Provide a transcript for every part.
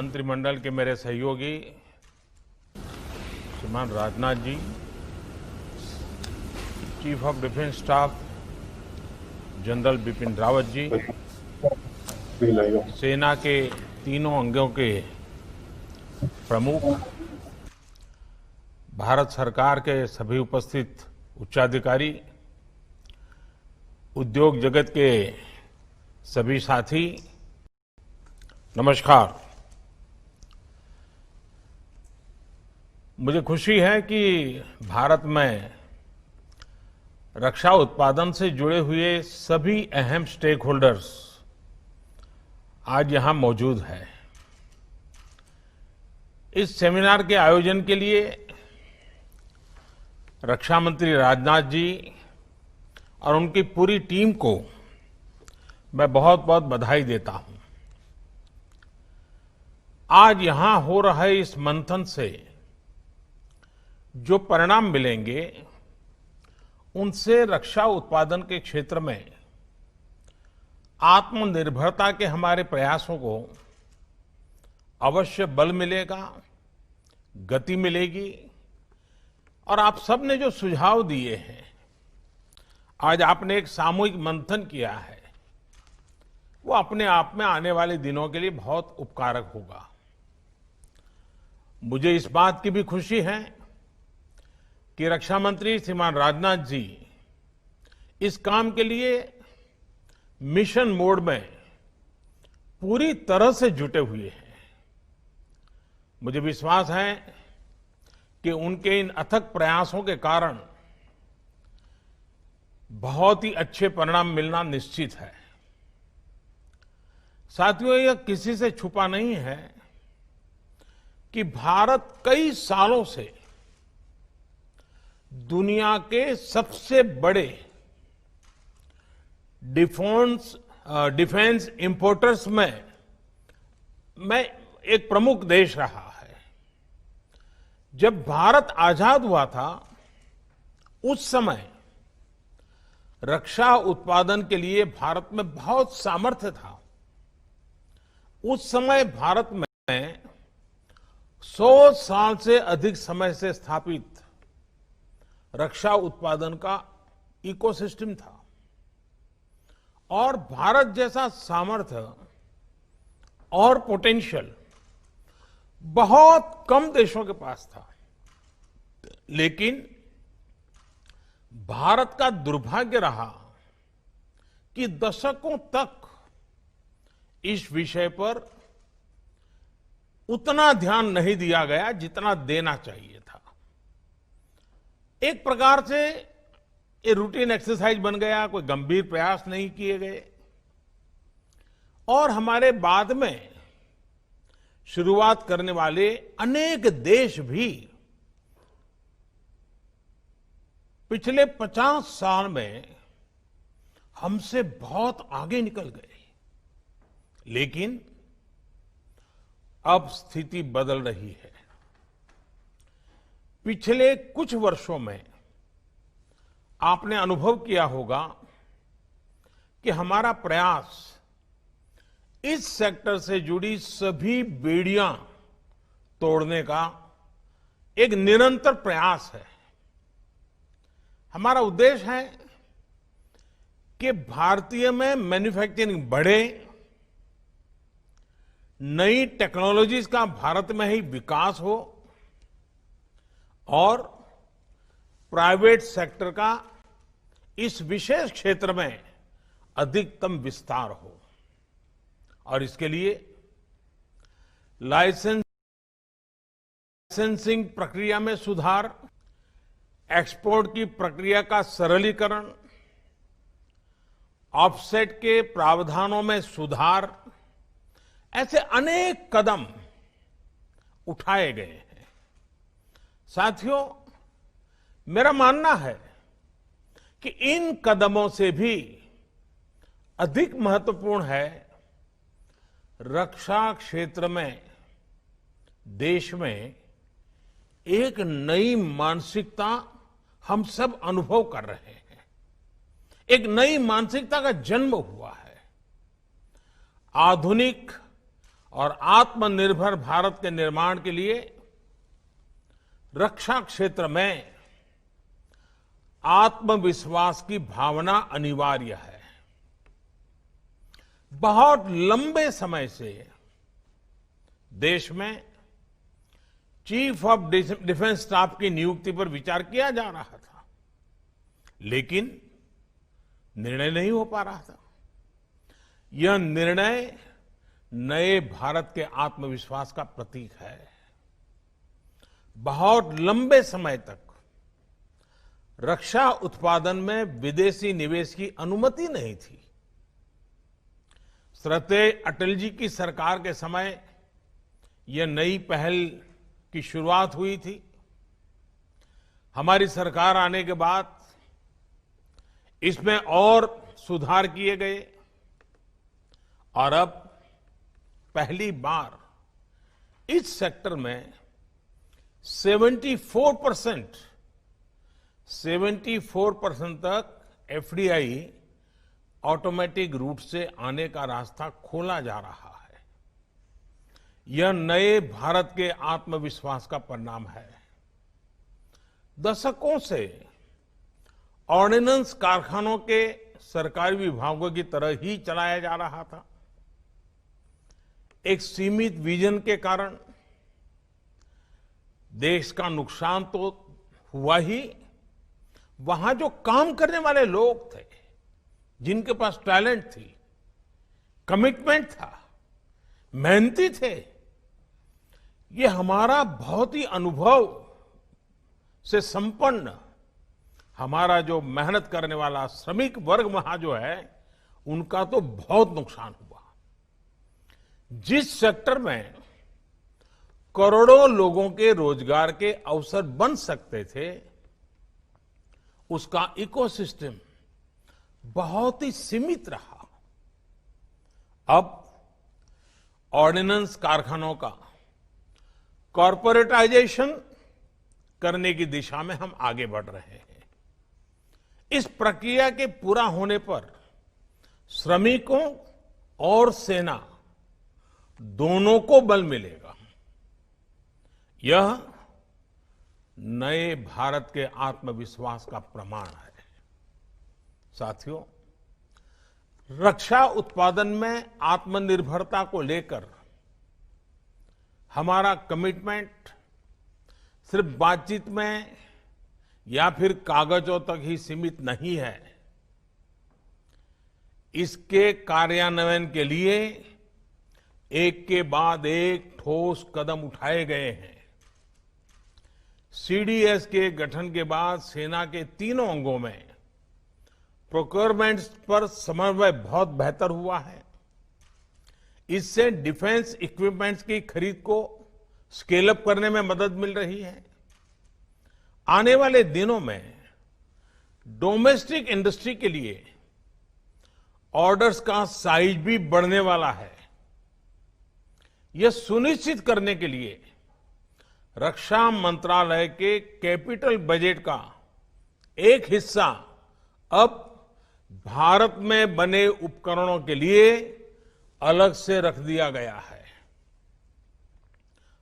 मंत्रिमंडल के मेरे सहयोगी श्रीमान Rajnath ji, chief of defence staff general Bipin Rawat ji, सेना के तीनों अंगों के प्रमुख, भारत सरकार के सभी उपस्थित उच्चाधिकारी, उद्योग जगत के सभी साथी, नमस्कार। मुझे खुशी है कि भारत में रक्षा उत्पादन से जुड़े हुए सभी अहम स्टेक होल्डर्स आज यहां मौजूद हैं। इस सेमिनार के आयोजन के लिए रक्षा मंत्री राजनाथ जी और उनकी पूरी टीम को मैं बहुत बहुत बधाई देता हूं। आज यहां हो रहे इस मंथन से जो परिणाम मिलेंगे, उनसे रक्षा उत्पादन के क्षेत्र में आत्मनिर्भरता के हमारे प्रयासों को अवश्य बल मिलेगा, गति मिलेगी। और आप सबने जो सुझाव दिए हैं, आज आपने एक सामूहिक मंथन किया है, वो अपने आप में आने वाले दिनों के लिए बहुत उपकारक होगा। मुझे इस बात की भी खुशी है कि रक्षा मंत्री श्रीमान राजनाथ जी इस काम के लिए मिशन मोड में पूरी तरह से जुटे हुए हैं। मुझे विश्वास है कि उनके इन अथक प्रयासों के कारण बहुत ही अच्छे परिणाम मिलना निश्चित है। साथियों, यह किसी से छुपा नहीं है कि भारत कई सालों से दुनिया के सबसे बड़े डिफेंस इंपोर्टर्स में एक प्रमुख देश रहा है। जब भारत आजाद हुआ था, उस समय रक्षा उत्पादन के लिए भारत में बहुत सामर्थ्य था। उस समय भारत में 100 साल से अधिक समय से स्थापित रक्षा उत्पादन का इकोसिस्टम था और भारत जैसा सामर्थ्य और पोटेंशियल बहुत कम देशों के पास था। लेकिन भारत का दुर्भाग्य रहा कि दशकों तक इस विषय पर उतना ध्यान नहीं दिया गया जितना देना चाहिए था। एक प्रकार से ये रूटीन एक्सरसाइज बन गया, कोई गंभीर प्रयास नहीं किए गए। और हमारे बाद में शुरुआत करने वाले अनेक देश भी पिछले 50 साल में हमसे बहुत आगे निकल गए। लेकिन अब स्थिति बदल रही है। पिछले कुछ वर्षों में आपने अनुभव किया होगा कि हमारा प्रयास इस सेक्टर से जुड़ी सभी बेड़ियां तोड़ने का एक निरंतर प्रयास है। हमारा उद्देश्य है कि भारतीय में मैन्युफैक्चरिंग बढ़े, नई टेक्नोलॉजीज का भारत में ही विकास हो और प्राइवेट सेक्टर का इस विशेष क्षेत्र में अधिकतम विस्तार हो। और इसके लिए लाइसेंसिंग प्रक्रिया में सुधार, एक्सपोर्ट की प्रक्रिया का सरलीकरण, ऑफसेट के प्रावधानों में सुधार, ऐसे अनेक कदम उठाए गए हैं। साथियों, मेरा मानना है कि इन कदमों से भी अधिक महत्वपूर्ण है रक्षा क्षेत्र में देश में एक नई मानसिकता हम सब अनुभव कर रहे हैं। एक नई मानसिकता का जन्म हुआ है। आधुनिक और आत्मनिर्भर भारत के निर्माण के लिए रक्षा क्षेत्र में आत्मविश्वास की भावना अनिवार्य है। बहुत लंबे समय से देश में चीफ ऑफ डिफेंस स्टाफ की नियुक्ति पर विचार किया जा रहा था, लेकिन निर्णय नहीं हो पा रहा था। यह निर्णय नए भारत के आत्मविश्वास का प्रतीक है। बहुत लंबे समय तक रक्षा उत्पादन में विदेशी निवेश की अनुमति नहीं थी। श्रद्धेय अटल जी की सरकार के समय यह नई पहल की शुरुआत हुई थी। हमारी सरकार आने के बाद इसमें और सुधार किए गए और अब पहली बार इस सेक्टर में 74% तक एफडीआई ऑटोमेटिक रूट से आने का रास्ता खोला जा रहा है। यह नए भारत के आत्मविश्वास का परिणाम है। दशकों से ऑर्डिनेंस कारखानों के सरकारी विभागों की तरह ही चलाया जा रहा था। एक सीमित विजन के कारण देश का नुकसान तो हुआ ही, वहां जो काम करने वाले लोग थे, जिनके पास टैलेंट थी, कमिटमेंट था, मेहनती थे, ये हमारा बहुत ही अनुभव से संपन्न हमारा जो मेहनत करने वाला श्रमिक वर्ग वहां जो है, उनका तो बहुत नुकसान हुआ। जिस सेक्टर में करोड़ों लोगों के रोजगार के अवसर बन सकते थे, उसका इकोसिस्टम बहुत ही सीमित रहा। अब ऑर्डिनेंस कारखानों का कॉर्पोरेटाइजेशन करने की दिशा में हम आगे बढ़ रहे हैं। इस प्रक्रिया के पूरा होने पर श्रमिकों और सेना दोनों को बल मिलेगा। यह नए भारत के आत्मविश्वास का प्रमाण है। साथियों, रक्षा उत्पादन में आत्मनिर्भरता को लेकर हमारा कमिटमेंट सिर्फ बातचीत में या फिर कागजों तक ही सीमित नहीं है। इसके कार्यान्वयन के लिए एक के बाद एक ठोस कदम उठाए गए हैं। सीडीएस के गठन के बाद सेना के तीनों अंगों में प्रोक्योरमेंट पर समन्वय बहुत बेहतर हुआ है। इससे डिफेंस इक्विपमेंट्स की खरीद को स्केल अप करने में मदद मिल रही है। आने वाले दिनों में डोमेस्टिक इंडस्ट्री के लिए ऑर्डर्स का साइज भी बढ़ने वाला है। यह सुनिश्चित करने के लिए रक्षा मंत्रालय के कैपिटल बजट का एक हिस्सा अब भारत में बने उपकरणों के लिए अलग से रख दिया गया है।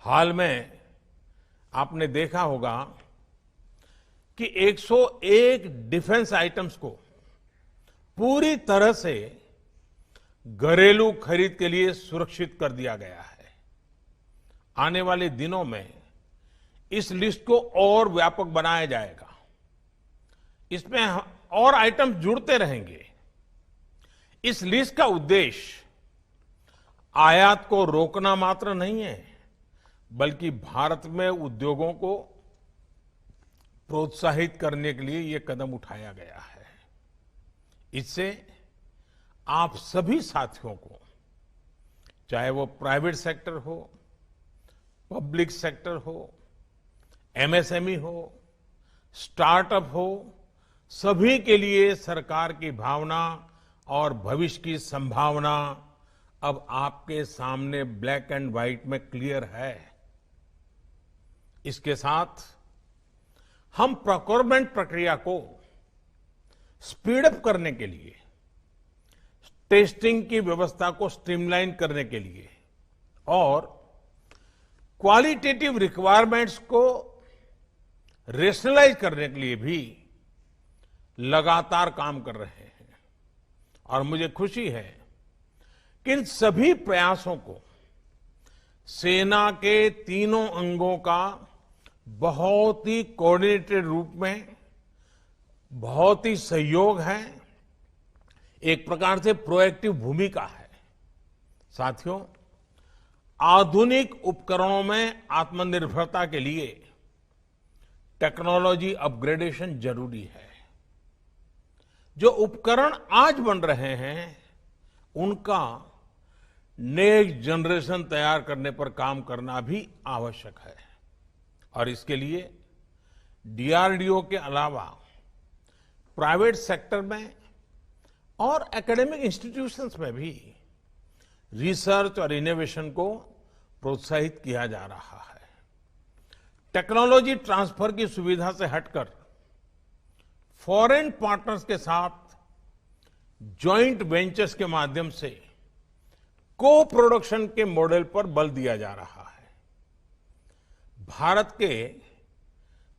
हाल में आपने देखा होगा कि 101 डिफेंस आइटम्स को पूरी तरह से घरेलू खरीद के लिए सुरक्षित कर दिया गया है। आने वाले दिनों में इस लिस्ट को और व्यापक बनाया जाएगा। इसमें और आइटम जुड़ते रहेंगे। इस लिस्ट का उद्देश्य आयात को रोकना मात्र नहीं है, बल्कि भारत में उद्योगों को प्रोत्साहित करने के लिए यह कदम उठाया गया है। इससे आप सभी साथियों को, चाहे वो प्राइवेट सेक्टर हो, पब्लिक सेक्टर हो, एमएसएमई हो, स्टार्टअप हो, सभी के लिए सरकार की भावना और भविष्य की संभावना अब आपके सामने ब्लैक एंड व्हाइट में क्लियर है। इसके साथ हम प्रोक्योरमेंट प्रक्रिया को स्पीड अप करने के लिए, टेस्टिंग की व्यवस्था को स्ट्रीमलाइन करने के लिए और क्वालिटेटिव रिक्वायरमेंट्स को रेशनलाइज करने के लिए भी लगातार काम कर रहे हैं। और मुझे खुशी है कि इन सभी प्रयासों को सेना के तीनों अंगों का बहुत ही कोऑर्डिनेटेड रूप में बहुत ही सहयोग है, एक प्रकार से प्रोएक्टिव भूमिका है। साथियों, आधुनिक उपकरणों में आत्मनिर्भरता के लिए टेक्नोलॉजी अपग्रेडेशन जरूरी है। जो उपकरण आज बन रहे हैं उनका नेक्स्ट जनरेशन तैयार करने पर काम करना भी आवश्यक है। और इसके लिए डीआरडीओ के अलावा प्राइवेट सेक्टर में और एकेडमिक इंस्टीट्यूशंस में भी रिसर्च और इनोवेशन को प्रोत्साहित किया जा रहा है। टेक्नोलॉजी ट्रांसफर की सुविधा से हटकर फॉरेन पार्टनर्स के साथ जॉइंट वेंचर्स के माध्यम से को प्रोडक्शन के मॉडल पर बल दिया जा रहा है। भारत के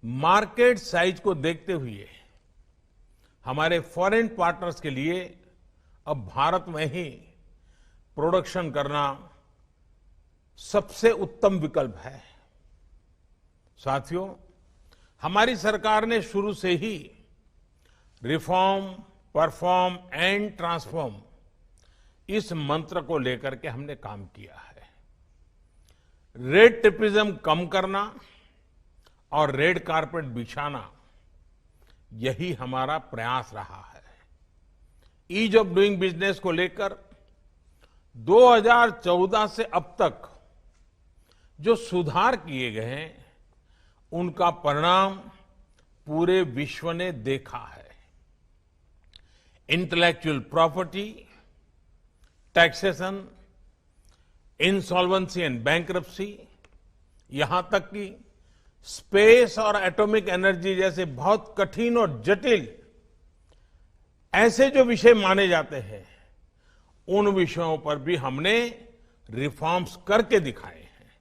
मार्केट साइज को देखते हुए हमारे फॉरेन पार्टनर्स के लिए अब भारत में ही प्रोडक्शन करना सबसे उत्तम विकल्प है। साथियों, हमारी सरकार ने शुरू से ही रिफॉर्म, परफॉर्म एंड ट्रांसफॉर्म इस मंत्र को लेकर के हमने काम किया है। रेड टेपिज्म कम करना और रेड कारपेट बिछाना, यही हमारा प्रयास रहा है। ईज ऑफ डूइंग बिजनेस को लेकर 2014 से अब तक जो सुधार किए गए हैं उनका परिणाम पूरे विश्व ने देखा है। Intellectual property, taxation, insolvency and bankruptcy, यहां तक कि स्पेस और एटॉमिक एनर्जी जैसे बहुत कठिन और जटिल ऐसे जो विषय माने जाते हैं उन विषयों पर भी हमने रिफॉर्म्स करके दिखाए हैं।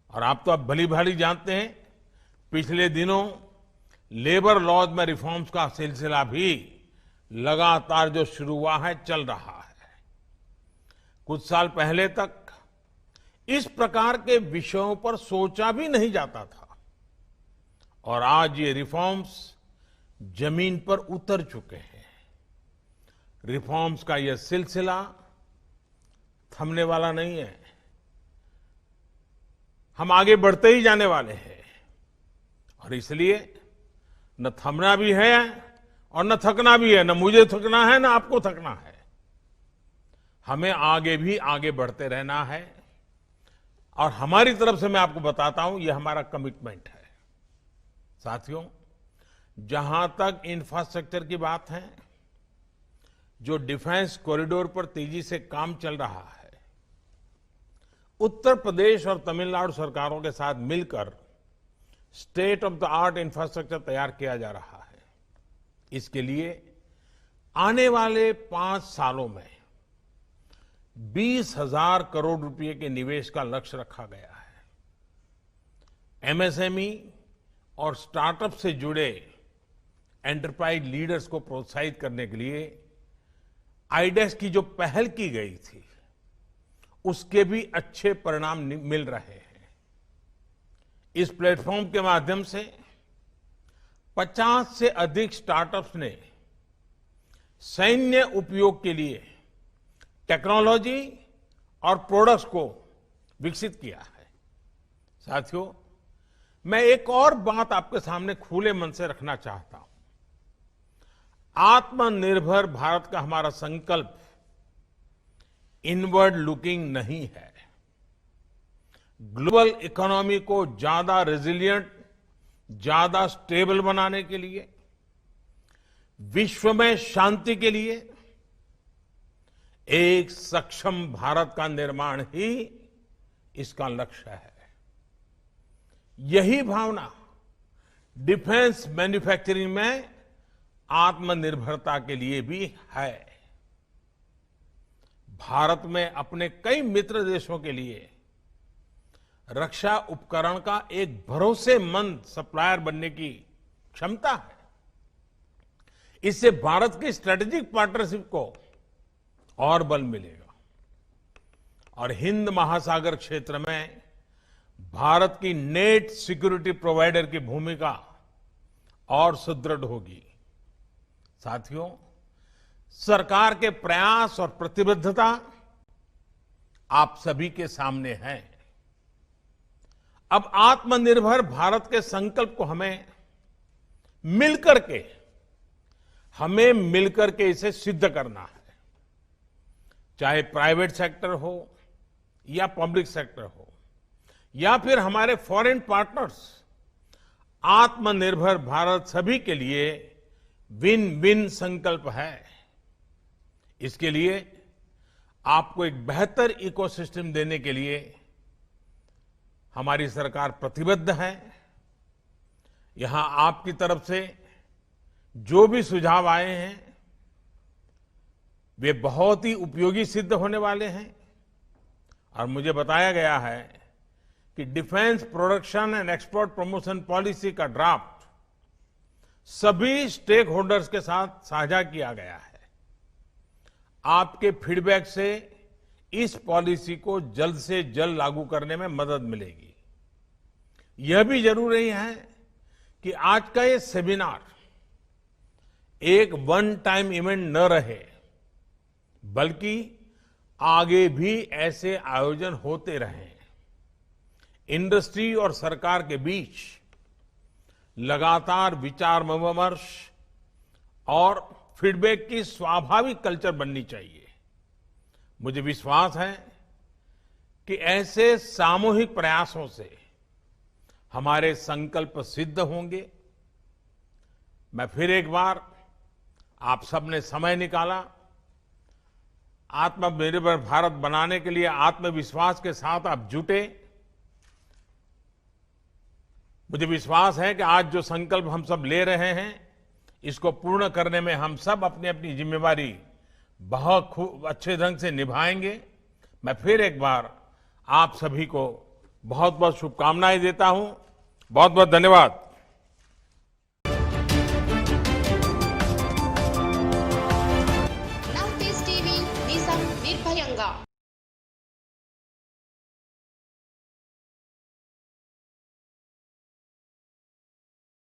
और आप तो अब भली भांति जानते हैं, पिछले दिनों लेबर लॉज में रिफॉर्म्स का सिलसिला भी लगातार जो शुरू हुआ है, चल रहा है। कुछ साल पहले तक इस प्रकार के विषयों पर सोचा भी नहीं जाता था और आज ये रिफॉर्म्स जमीन पर उतर चुके हैं। रिफॉर्म्स का यह सिलसिला थमने वाला नहीं है। हम आगे बढ़ते ही जाने वाले हैं और इसलिए न थमना भी है और न थकना भी है। न मुझे थकना है, न आपको थकना है। हमें आगे भी आगे बढ़ते रहना है और हमारी तरफ से मैं आपको बताता हूं, यह हमारा कमिटमेंट है। साथियों, जहां तक इंफ्रास्ट्रक्चर की बात है, जो डिफेंस कॉरिडोर पर तेजी से काम चल रहा है, उत्तर प्रदेश और तमिलनाडु सरकारों के साथ मिलकर state of the art infrastructure तैयार किया जा रहा है। इसके लिए आने वाले 5 सालों में 20,000 करोड़ रुपए के निवेश का लक्ष्य रखा गया है। एमएसएमई और स्टार्टअप से जुड़े एंटरप्राइज लीडर्स को प्रोत्साहित करने के लिए आईडेक्स की जो पहल की गई थी, उसके भी अच्छे परिणाम मिल रहे हैं। इस प्लेटफॉर्म के माध्यम से 50 से अधिक स्टार्टअप्स ने सैन्य उपयोग के लिए टेक्नोलॉजी और प्रोडक्ट्स को विकसित किया है। साथियों, मैं एक और बात आपके सामने खुले मन से रखना चाहता हूं। आत्मनिर्भर भारत का हमारा संकल्प इनवर्ड लुकिंग नहीं है। ग्लोबल इकोनॉमी को ज्यादा रेजिलिएंट, ज्यादा स्टेबल बनाने के लिए, विश्व में शांति के लिए एक सक्षम भारत का निर्माण ही इसका लक्ष्य है। यही भावना डिफेंस मैन्युफैक्चरिंग में आत्मनिर्भरता के लिए भी है। भारत में अपने कई मित्र देशों के लिए रक्षा उपकरण का एक भरोसेमंद सप्लायर बनने की क्षमता है। इससे भारत की स्ट्रेटेजिक पार्टनरशिप को और बल मिलेगा और हिंद महासागर क्षेत्र में भारत की नेट सिक्योरिटी प्रोवाइडर की भूमिका और सुदृढ़ होगी। साथियों, सरकार के प्रयास और प्रतिबद्धता आप सभी के सामने है। अब आत्मनिर्भर भारत के संकल्प को हमें मिलकर के इसे सिद्ध करना है। चाहे प्राइवेट सेक्टर हो या पब्लिक सेक्टर हो या फिर हमारे फॉरेन पार्टनर्स, आत्मनिर्भर भारत सभी के लिए विन विन संकल्प है। इसके लिए आपको एक बेहतर इकोसिस्टम देने के लिए हमारी सरकार प्रतिबद्ध है। यहां आपकी तरफ से जो भी सुझाव आए हैं वे बहुत ही उपयोगी सिद्ध होने वाले हैं और मुझे बताया गया है कि defence production and export promotion policy का ड्राफ्ट सभी स्टेक होल्डर्स के साथ साझा किया गया है। आपके फीडबैक से इस पॉलिसी को जल्द से जल्द लागू करने में मदद मिलेगी। यह भी जरूरी है कि आज का ये सेमिनार एक वन टाइम इवेंट न रहे, बल्कि आगे भी ऐसे आयोजन होते रहें। इंडस्ट्री और सरकार के बीच लगातार विचार विमर्श और फीडबैक की स्वाभाविक कल्चर बननी चाहिए। मुझे विश्वास है कि ऐसे सामूहिक प्रयासों से हमारे संकल्प सिद्ध होंगे। मैं फिर एक बार आप सबने समय निकाला, आत्मनिर्भर भारत बनाने के लिए आत्मविश्वास के साथ आप जुटे। मुझे विश्वास है कि आज जो संकल्प हम सब ले रहे हैं, इसको पूर्ण करने में हम सब अपनी अपनी जिम्मेवारी बहुत खूब अच्छे ढंग से निभाएंगे। मैं फिर एक बार आप सभी को बहुत बहुत शुभकामनाएं देता हूं। बहुत बहुत धन्यवाद।